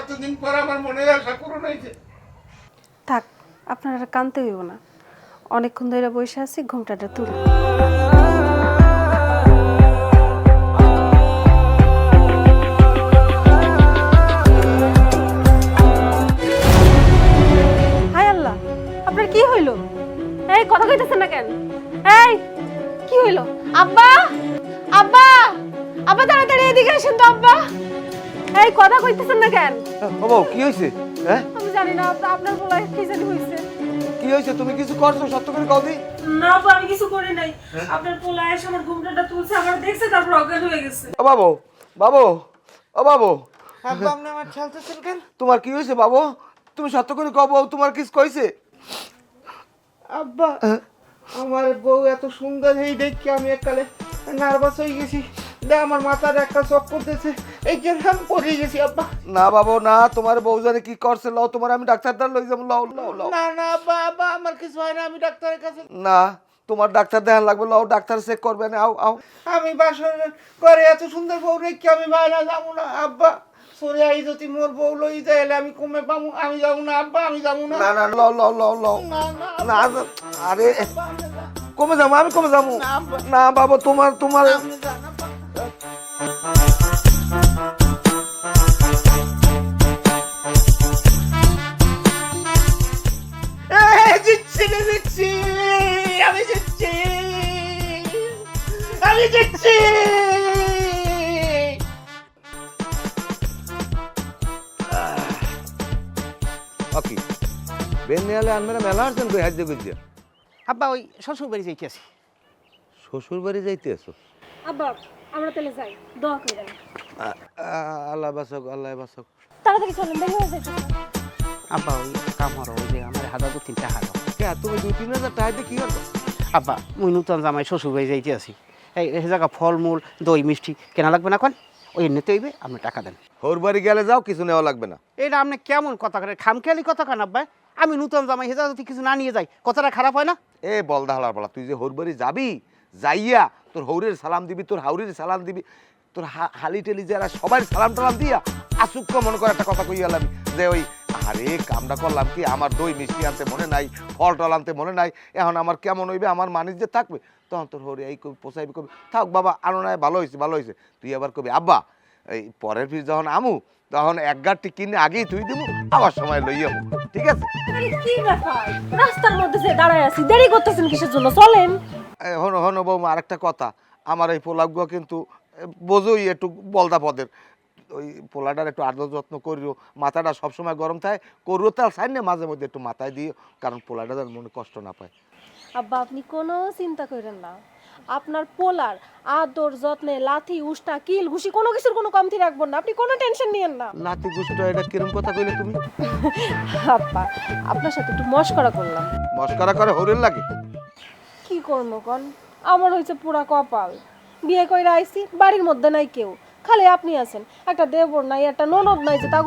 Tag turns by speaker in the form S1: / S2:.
S1: এতদিন পর আমার মনের আশা পূরণ হয়েছে।
S2: থাক, আপনারা কানতে হইব না। অনেকক্ষণ ধরে বসে আছি, ঘুমটাটা তুল। হায় আল্লাহ, আপনার কি হইল? এই কথা কইতেছেন না কেন? এই কি হইল? আব্বা, আব্বা, আব্বা তাড়াতাড়ি এদিকে আসেন তো আব্বা। এই কথা কইতেছেন না কেন?
S3: বাবা কি হয়েছে? হ্যাঁ
S2: আমি জানি না আপনার বলা কি জানি হইছে।
S3: কি হয়েছে? তুমি কিছু করছো? সত্য করে কও দি।
S4: না বাবা, আমি কিছু করি নাই। আপনার পোলা এসে আমার ঘুমটাটা তুলছে, আমার দেখছে, তারপর অজ্ঞান হয়ে গেছে।
S3: ও বাবু, বাবু, ও বাবু,
S1: আব্বা আপনি আমার ঠেলতেছেন কেন?
S3: তোমার কি হয়েছে বাবু? তুমি সত্য করে কও বউ, তোমার কিছু কইছে?
S1: আব্বা আমার বউ এত সুন্দর এই দেখে আমি এককালে নার্ভাস হয়ে গেছি। দেখ আমার মাথার একটা চক্কর দিয়েছে, এই জন্য আমি পড়ে গেছি আব্বা।
S3: না বাবু না, তোমার বউ জানে কি করছে। লও তোমার আমি ডাক্তারদার লই যাবো। লও লও লও।
S1: না না আব্বা, আব্বা আমার কিছু হয় না, আমি ডাক্তারের কাছে।
S3: না, তোমার ডাক্তার দেখান লাগবে। লও, ডাক্তার চেক করবে না। আও আও।
S1: আমি বাসর করে এত সুন্দর বউ রেখে আমি বাইরে যাবো না আব্বা। সরে আই যদি মোর বউ লই যায় আমি কমে পাবো, আমি যাবো না আব্বা, আমি যাবো না।
S3: না না, লও লও লও লও।
S1: না না
S3: না আরে কমে যাবো, আমি কমে যাবো।
S1: না, আব্বা।
S3: না বাবু, তোমার তোমার
S1: আপনি যান আব্বা। জিতছি রে, জিতছি, আমি জিতছি, আমি জিতছি।
S3: ওকে বেনিয়ালে আনমেরা মেলা আসছেন কই হাজ্য কইছে?
S5: আব্বা ওই শ্বশুর বাড়ি যাইতেছি।
S3: শ্বশুর বাড়ি যাইতে আছো?
S2: আব্বা আমরা তাহলে যাই, দোয়া কইরা।
S3: আল্লাহ বাসক, আল্লাহ বাসক।
S2: তাড়াতাড়ি চলেন, দেরি হয়ে যাইতেছে।
S5: আব্বা ওই কাম হরো, ওই যে আমার হাজার 2-3টা হারো।
S3: কে তুমি 2-3 হাজার টাকা দিয়ে কি করবে?
S5: আব্বা মুই নূতন জামাই শ্বশুর বাড়ি যাইতে আছি। এই জায়গা ফলমূল দই মিষ্টি কেনা লাগবে না কোন? ওই এমনিতে হইবে, আপনি টাকা দেন।
S3: হোর বাড়ি গেলে যাও, কিছু নেওয়া লাগবে না।
S5: এটা আপনি কেমন কথা করে, খামখেয়ালি কথা কেন আব্বা? আমি নূতন জামাই, হেজা যদি কিছু না নিয়ে যাই কথাটা খারাপ হয় না?
S3: এ বলদা হালার বলা, তুই যে হোর বাড়ি যাবি, যাইয়া তোর হৌরের সালাম দিবি, তোর হাউরের সালাম দিবি, তোর হালি টেলি যারা সবাই সালাম টালাম দিয়া আসুক্ষ মনে করে একটা কথা কই গেলাম যে ওই আরে কামটা করলাম কি, আমার দই মিষ্টি আনতে মনে নাই, ফল টল আনতে মনে নাই, এখন আমার কেমন হইবে, আমার মানিস যে থাকবে, তখন তোর হরে এই কবি পোষাইবি, কবি থাক বাবা আনো নাই, ভালো হয়েছে ভালো হয়েছে। তুই আবার কবি আব্বা এই পরের ফিস যখন আমু তখন এক গাঁটটি কিনে আগেই তুই দিব, আবার সময় লই আমু, ঠিক আছে?
S2: আরে কি ব্যাপার, রাস্তার মধ্যে যে দাঁড়ায় আছি, দেরি করতেছেন কিসের জন্য? চলেন।
S3: হনো হনো বৌমা, আরেকটা কথা, আমার এই পোলাগুয়া কিন্তু বোঝোই একটু বলদা পদের, ওই পোলাটার একটু আদর যত্ন করিও, মাথাটা সবসময় গরম থাকে, করিও তার সাইনে মাঝে মধ্যে একটু মাথায় দিও, কারণ পোলাটা যেন মনে কষ্ট না পায়।
S2: আব্বা আপনি কোনো চিন্তা করেন না, আপনার পোলার আদর যত্নে লাথি উষ্টা কিল ঘুষি কোনো কিছুর কোনো কমতি রাখবো না, আপনি কোনো টেনশন নিয়েন না।
S3: লাতি গুষ্টা এটা কিরম কথা কইলে তুমি?
S2: আব্বা আপনার সাথে একটু মশকরা করলাম।
S3: মস্কারা করে হরেন লাগে?
S2: কি করবো কন, আমার হয়েছে পুরা কপাল, বিয়ে কইরা আইছি, বাড়ির মধ্যে নাই কেউ, খালি আপনি আছেন, একটা দেবর নাই, একটা ননদ নাই যে তা